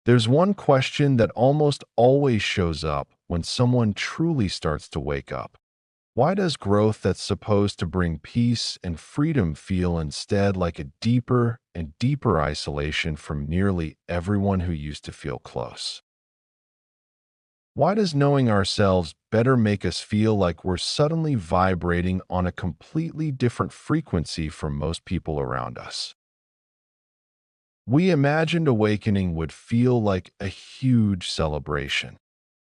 There's one question that almost always shows up when someone truly starts to wake up. Why does growth that's supposed to bring peace and freedom feel instead like a deeper and deeper isolation from nearly everyone who used to feel close? Why does knowing ourselves better make us feel like we're suddenly vibrating on a completely different frequency from most people around us? We imagined awakening would feel like a huge celebration,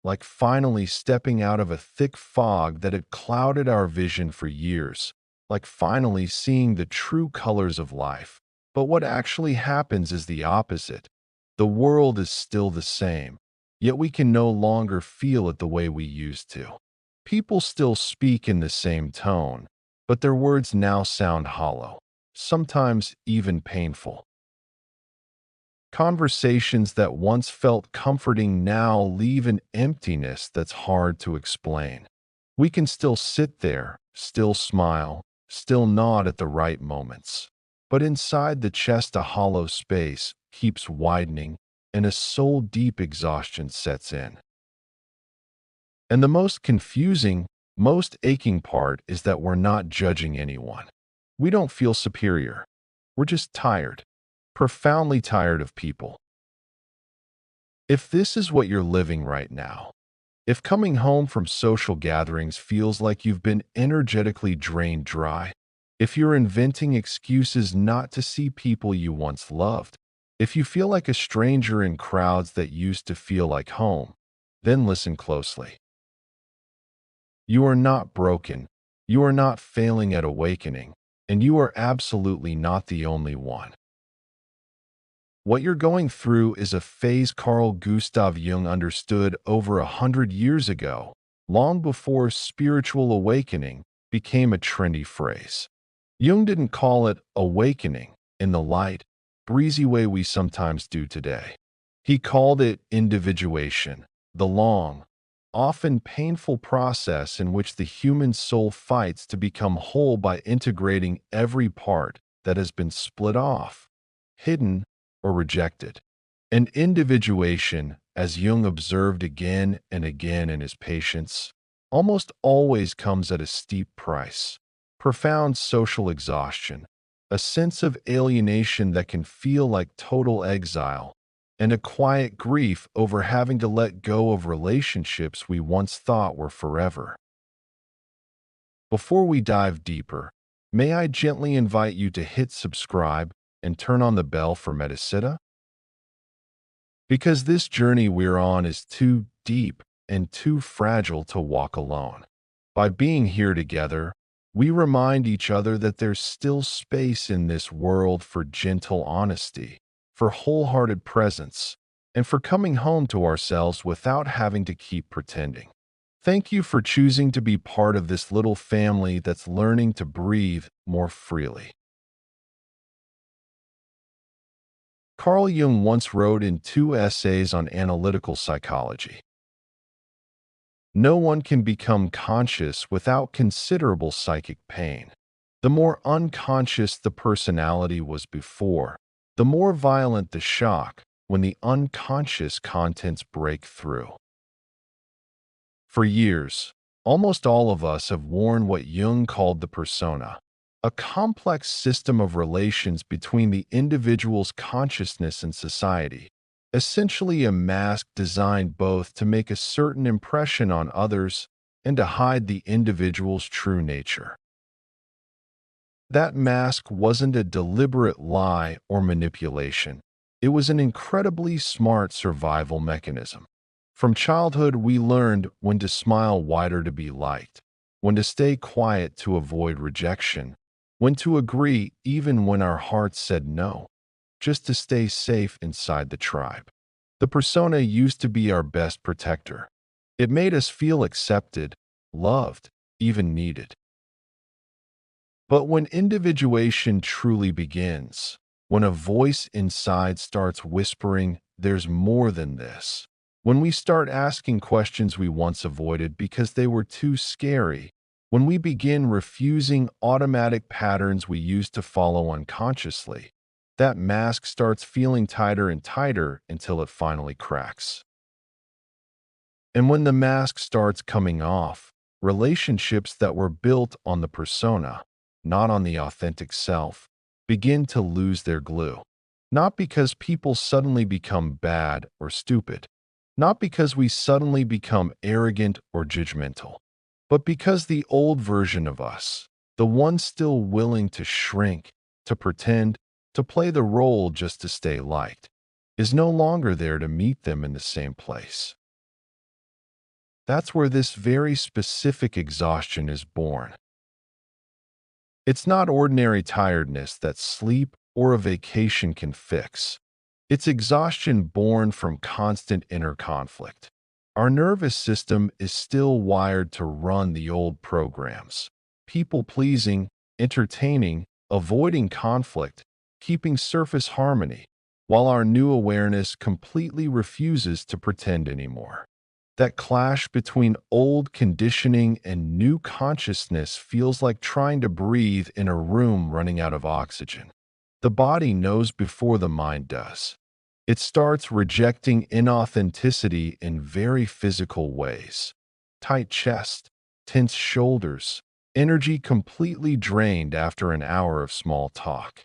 like finally stepping out of a thick fog that had clouded our vision for years, like finally seeing the true colors of life. But what actually happens is the opposite. The world is still the same, yet we can no longer feel it the way we used to. People still speak in the same tone, but their words now sound hollow, sometimes even painful. Conversations that once felt comforting now leave an emptiness that's hard to explain. We can still sit there, still smile, still nod at the right moments. But inside the chest, a hollow space keeps widening and a soul-deep exhaustion sets in. And the most confusing, most aching part is that we're not judging anyone. We don't feel superior. We're just tired, profoundly tired of people. If this is what you're living right now, if coming home from social gatherings feels like you've been energetically drained dry, if you're inventing excuses not to see people you once loved, if you feel like a stranger in crowds that used to feel like home, then listen closely. You are not broken, you are not failing at awakening, and you are absolutely not the only one. What you're going through is a phase Carl Gustav Jung understood over 100 years ago, long before spiritual awakening became a trendy phrase. Jung didn't call it awakening in the light, breezy way we sometimes do today. He called it individuation, the long, often painful process in which the human soul fights to become whole by integrating every part that has been split off, hidden, or rejected. And individuation, as Jung observed again and again in his patients, almost always comes at a steep price. Profound social exhaustion, a sense of alienation that can feel like total exile, and a quiet grief over having to let go of relationships we once thought were forever. Before we dive deeper, may I gently invite you to hit subscribe and turn on the bell for Medicita? Because this journey we're on is too deep and too fragile to walk alone. By being here together, we remind each other that there's still space in this world for gentle honesty, for wholehearted presence, and for coming home to ourselves without having to keep pretending. Thank you for choosing to be part of this little family that's learning to breathe more freely. Carl Jung once wrote in two essays on analytical psychology, "No one can become conscious without considerable psychic pain. The more unconscious the personality was before, the more violent the shock when the unconscious contents break through." For years, almost all of us have worn what Jung called the persona, a complex system of relations between the individual's consciousness and society, essentially a mask designed both to make a certain impression on others and to hide the individual's true nature. That mask wasn't a deliberate lie or manipulation. It was an incredibly smart survival mechanism. From childhood, we learned when to smile wider to be liked, when to stay quiet to avoid rejection, when to agree even when our hearts said no, just to stay safe inside the tribe. The persona used to be our best protector. It made us feel accepted, loved, even needed. But when individuation truly begins, when a voice inside starts whispering, "There's more than this," when we start asking questions we once avoided because they were too scary, when we begin refusing automatic patterns we used to follow unconsciously, That mask starts feeling tighter and tighter until it finally cracks. And when the mask starts coming off, relationships that were built on the persona, not on the authentic self, begin to lose their glue. Not because people suddenly become bad or stupid, not because we suddenly become arrogant or judgmental, but because the old version of us, the one still willing to shrink, to pretend, to play the role just to stay liked, is no longer there to meet them in the same place. That's where this very specific exhaustion is born. It's not ordinary tiredness that sleep or a vacation can fix. It's exhaustion born from constant inner conflict. Our nervous system is still wired to run the old programs: people pleasing, entertaining, avoiding conflict, keeping surface harmony, while our new awareness completely refuses to pretend anymore. That clash between old conditioning and new consciousness feels like trying to breathe in a room running out of oxygen. The body knows before the mind does. It starts rejecting inauthenticity in very physical ways: tight chest, tense shoulders, energy completely drained after an hour of small talk.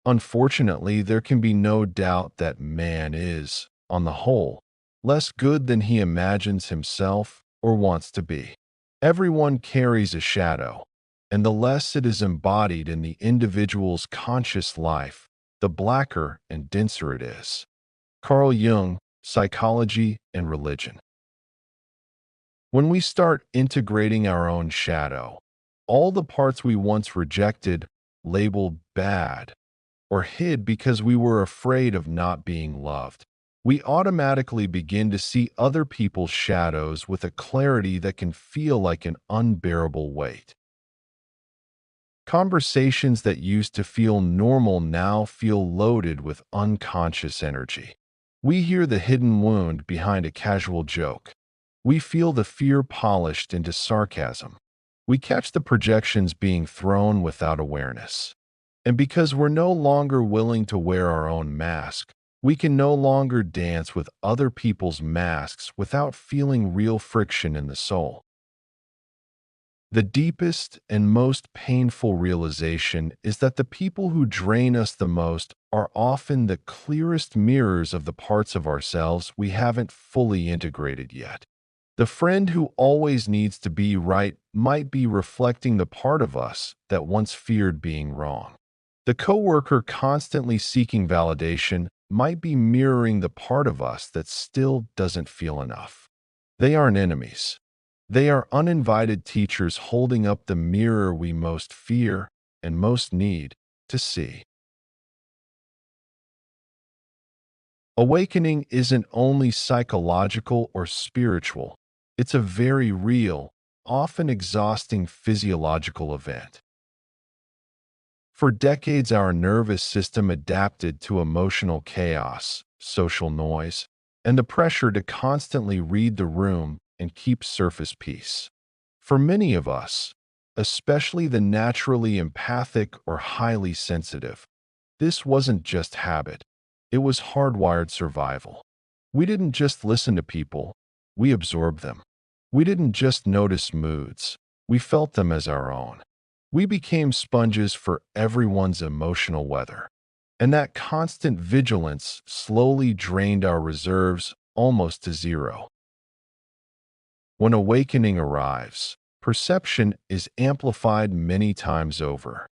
Unfortunately, there can be no doubt that man is, on the whole, less good than he imagines himself or wants to be. Everyone carries a shadow, and the less it is embodied in the individual's conscious life, the blacker and denser it is. Carl Jung, Psychology and Religion. When we start integrating our own shadow, all the parts we once rejected, labeled bad, or hid because we were afraid of not being loved, we automatically begin to see other people's shadows with a clarity that can feel like an unbearable weight. Conversations that used to feel normal now feel loaded with unconscious energy. We hear the hidden wound behind a casual joke. We feel the fear polished into sarcasm. We catch the projections being thrown without awareness. And because we're no longer willing to wear our own mask, we can no longer dance with other people's masks without feeling real friction in the soul. The deepest and most painful realization is that the people who drain us the most are often the clearest mirrors of the parts of ourselves we haven't fully integrated yet. The friend who always needs to be right might be reflecting the part of us that once feared being wrong. The coworker constantly seeking validation might be mirroring the part of us that still doesn't feel enough. They aren't enemies. They are uninvited teachers holding up the mirror we most fear and most need to see. Awakening isn't only psychological or spiritual, it's a very real, often exhausting physiological event. For decades, our nervous system adapted to emotional chaos, social noise, and the pressure to constantly read the room and keep surface peace. For many of us, especially the naturally empathic or highly sensitive, this wasn't just habit, it was hardwired survival. We didn't just listen to people, we absorbed them. We didn't just notice moods, we felt them as our own. We became sponges for everyone's emotional weather. And that constant vigilance slowly drained our reserves almost to zero. When awakening arrives, perception is amplified many times over.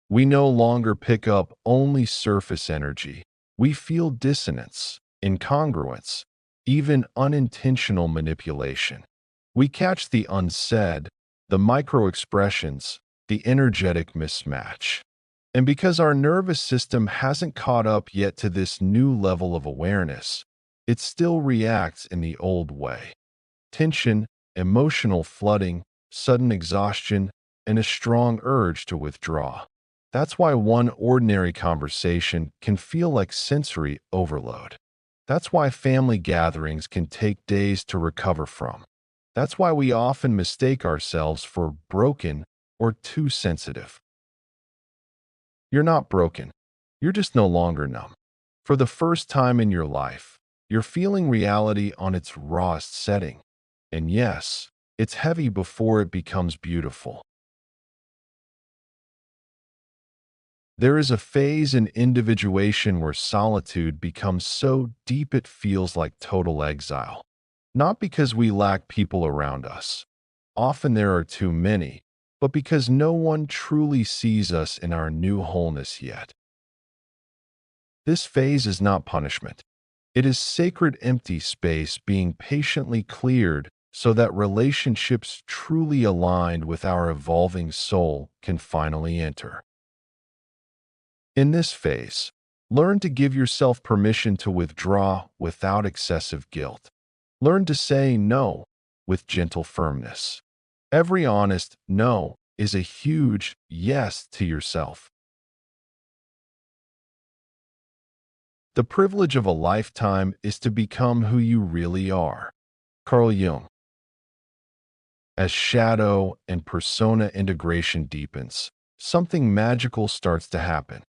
We no longer pick up only surface energy. We feel dissonance, incongruence, even unintentional manipulation. We catch the unsaid, the micro expressions, the energetic mismatch. And because our nervous system hasn't caught up yet to this new level of awareness, it still reacts in the old way: tension, emotional flooding, sudden exhaustion, and a strong urge to withdraw. That's why one ordinary conversation can feel like sensory overload. That's why family gatherings can take days to recover from. That's why we often mistake ourselves for broken or too sensitive. You're not broken. You're just no longer numb. For the first time in your life, you're feeling reality on its rawest setting. And yes, it's heavy before it becomes beautiful. There is a phase in individuation where solitude becomes so deep it feels like total exile. Not because we lack people around us. Often there are too many, but because no one truly sees us in our new wholeness yet. This phase is not punishment. It is sacred empty space being patiently cleared so that relationships truly aligned with our evolving soul can finally enter. In this phase, learn to give yourself permission to withdraw without excessive guilt. Learn to say no with gentle firmness. Every honest no is a huge yes to yourself. The privilege of a lifetime is to become who you really are. Carl Jung. As shadow and persona integration deepens, something magical starts to happen.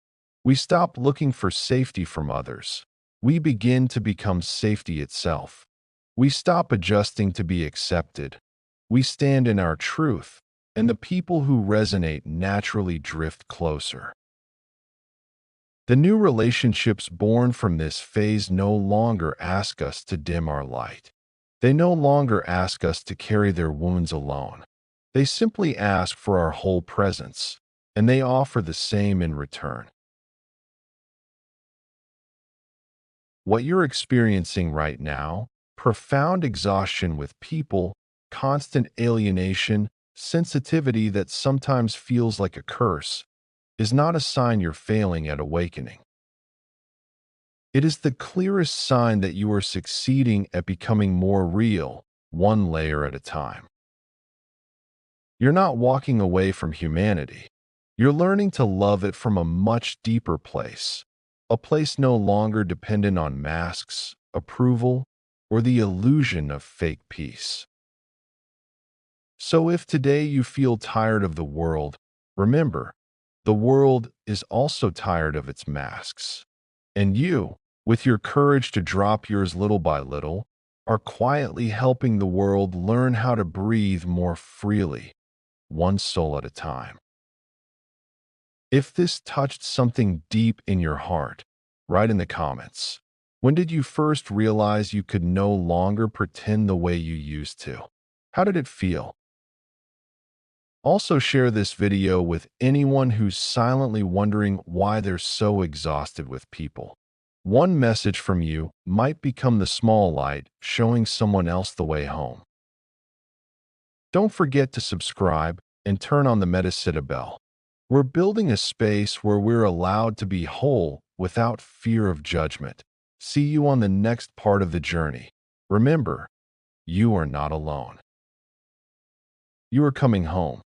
We stop looking for safety from others. We begin to become safety itself. We stop adjusting to be accepted. We stand in our truth, and the people who resonate naturally drift closer. The new relationships born from this phase no longer ask us to dim our light. They no longer ask us to carry their wounds alone. They simply ask for our whole presence, and they offer the same in return. What you're experiencing right now, profound exhaustion with people, constant alienation, sensitivity that sometimes feels like a curse, is not a sign you're failing at awakening. It is the clearest sign that you are succeeding at becoming more real, one layer at a time. You're not walking away from humanity. You're learning to love it from a much deeper place, a place no longer dependent on masks, approval, or the illusion of fake peace. So if today you feel tired of the world, remember, the world is also tired of its masks. And you, with your courage to drop yours little by little, are quietly helping the world learn how to breathe more freely, one soul at a time. If this touched something deep in your heart, write in the comments. When did you first realize you could no longer pretend the way you used to? How did it feel? Also share this video with anyone who's silently wondering why they're so exhausted with people. One message from you might become the small light showing someone else the way home. Don't forget to subscribe and turn on the Metacita bell. We're building a space where we're allowed to be whole without fear of judgment. See you on the next part of the journey. Remember, you are not alone. You are coming home.